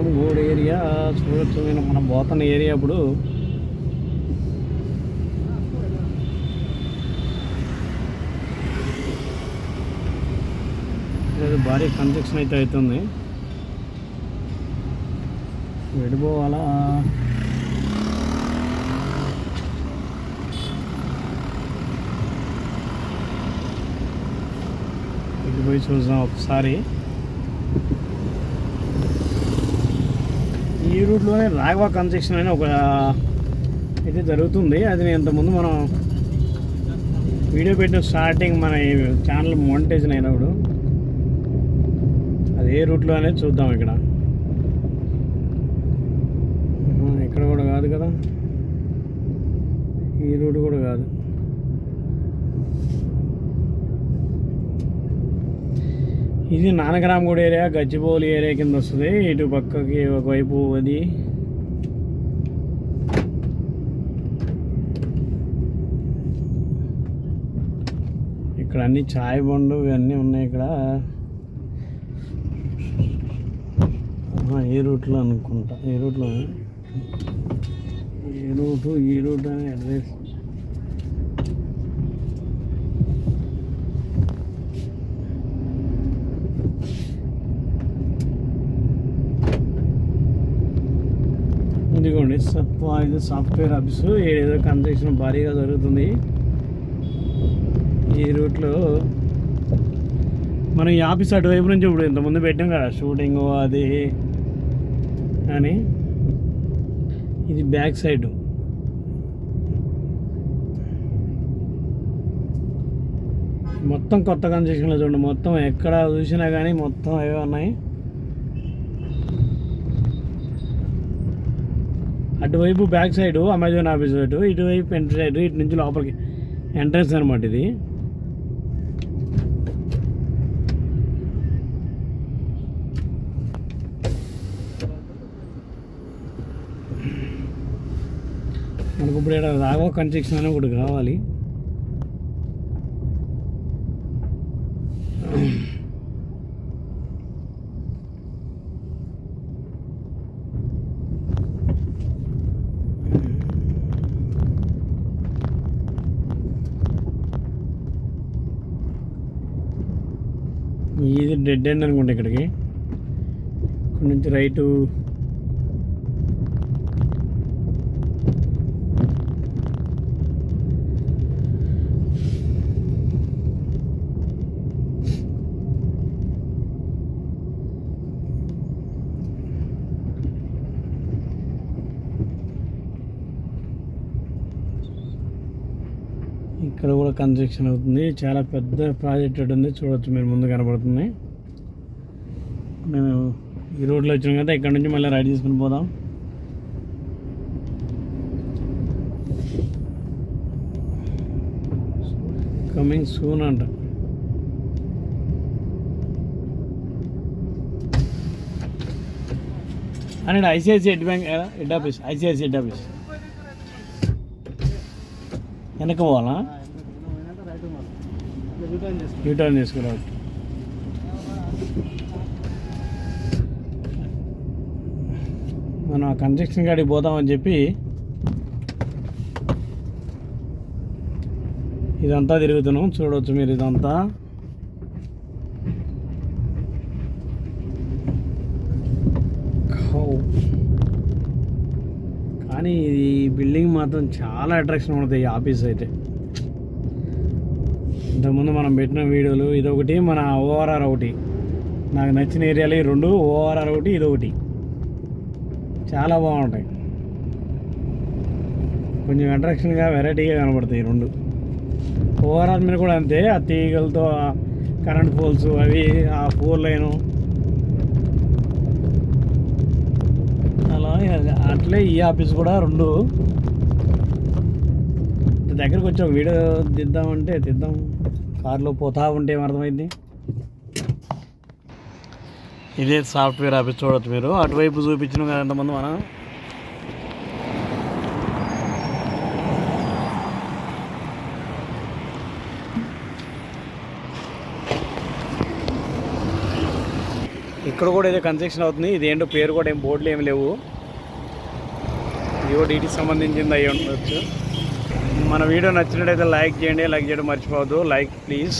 Nanakram గూడ్ area చూడొచ్చు. నేను మనం పోతున్న ఏరియా ఇప్పుడు భారీ కన్స్ట్రక్షన్ అయితే అవుతుంది. వెళ్ళిపోవాలా పోయి చూద్దాం ఒకసారి. ఈ రూట్లోనే రాఘవ కన్స్ట్రక్షన్ అని ఒక అయితే జరుగుతుంది. అది నేను ఇంతకుముందు మనం వీడియో పెట్టిన స్టార్టింగ్ మన ఛానల్ మోనిటైజేషన్ అయినప్పుడు అది ఏ రూట్లో అనేది చూద్దాం. ఇక్కడ కూడా కాదు కదా, ఈ రూట్ కూడా కాదు. ఇది నానక్రామ్ గూడ్ ఏరియా, గచ్చిబౌలి ఏరియా కింద వస్తుంది. ఇటు పక్కకి ఒకవైపు అది ఇక్కడ అన్ని చాయ్ బండ్లు ఇవన్నీ ఉన్నాయి. ఇక్కడ ఏ రూట్లో అనుకుంటా, ఈ రూట్లో ఈ రూట్ అనే అడ్రస్. ఇదిగోండి ఇది సాఫ్ట్వేర్ ఆఫీసు. ఏదో కన్స్ట్రక్షన్ భారీగా జరుగుతుంది ఈ రూట్లో. మనం ఈ ఆఫీస్ అటువైపు నుంచి ఇప్పుడు ఇంతకుముందు పెట్టాం కదా షూటింగ్ అది అని. ఇది బ్యాక్ సైడ్. మొత్తం కొత్త కన్స్ట్రక్షన్లో చూడండి. మొత్తం ఎక్కడ చూసినా కానీ మొత్తం అవే ఉన్నాయి. అటువైపు back side Amazon office side, ఇటువైపు ఎంట్రీ సైడ్. ఇటు నుంచి లోపలికి ఎంట్రన్స్ అనమాట ఇది. మనకు ఇప్పుడు ఇక్కడ రాఘవ కన్స్ట్రక్షన్ అని ఒకటి కావాలి. ఇది డెడ్ ఎండ్ అనుకుంటా. ఇక్కడ నుంచి రైటు ఇక్కడ కూడా కన్స్ట్రక్షన్ అవుతుంది. చాలా పెద్ద ప్రాజెక్ట్ ఉంది, చూడవచ్చు మీరు ముందు కనబడుతుంది. మేము ఈ రోడ్లో వచ్చినాం కదా, ఇక్కడ నుంచి మళ్ళీ రైడ్ తీసుకుని పోదాం. కమింగ్ సూన్ అంట. అని ICICI head bank head office, ICICI head office వెనక పోవాలా? యూటర్న్ చేసుకురావాలి. మనం ఆ కన్స్ట్రక్షన్ కాడికి పోదామని చెప్పి ఇదంతా తిరుగుతున్నాం. చూడవచ్చు మీరు ఇదంతా. కానీ ఈ బిల్డింగ్ మాత్రం చాలా అట్రాక్షన్ ఉంటుంది. ఈ ఆఫీస్ అయితే ఇంతకుముందు మనం పెట్టిన వీడియోలు ఇదొకటి, మన ఓఆర్ఆర్ ఒకటి. నాకు నచ్చిన ఏరియాలో ఈ రెండు, ఓఆర్ఆర్ ఒకటి ఇదొకటి. చాలా బాగుంటాయి. కొంచెం అట్రాక్షన్గా వెరైటీగా కనబడతాయి ఈ రెండు. ఓఆర్ఆర్ మీద కూడా అంతే. ఆ తీగలతో కరెంట్ పోల్స్ అవి, ఆ 4 లైను అలా. అట్లే ఈ ఆఫీస్ కూడా రెండు. దగ్గరకు వచ్చి ఒక వీడియో తీద్దామంటే తీద్దాం. కారులో పోతా ఉంటే ఏమర్థమైంది. ఇదే సాఫ్ట్వేర్ ఆఫీస్ చూడవచ్చు మీరు. అటువైపు చూపించిన కదా ఎంతమంది మనం. ఇక్కడ కూడా ఏదో కన్స్ట్రక్షన్ అవుతుంది. ఇది ఏంటో పేరు కూడా ఏం బోర్డులు ఏమి లేవు. ఇది కూడా డీటీకి సంబంధించింది అయ్యి ఉండొచ్చు. మన వీడియో నచ్చినట్టయితే లైక్ చేయండి. లైక్ చేయడం మర్చిపోవద్దు. Like please.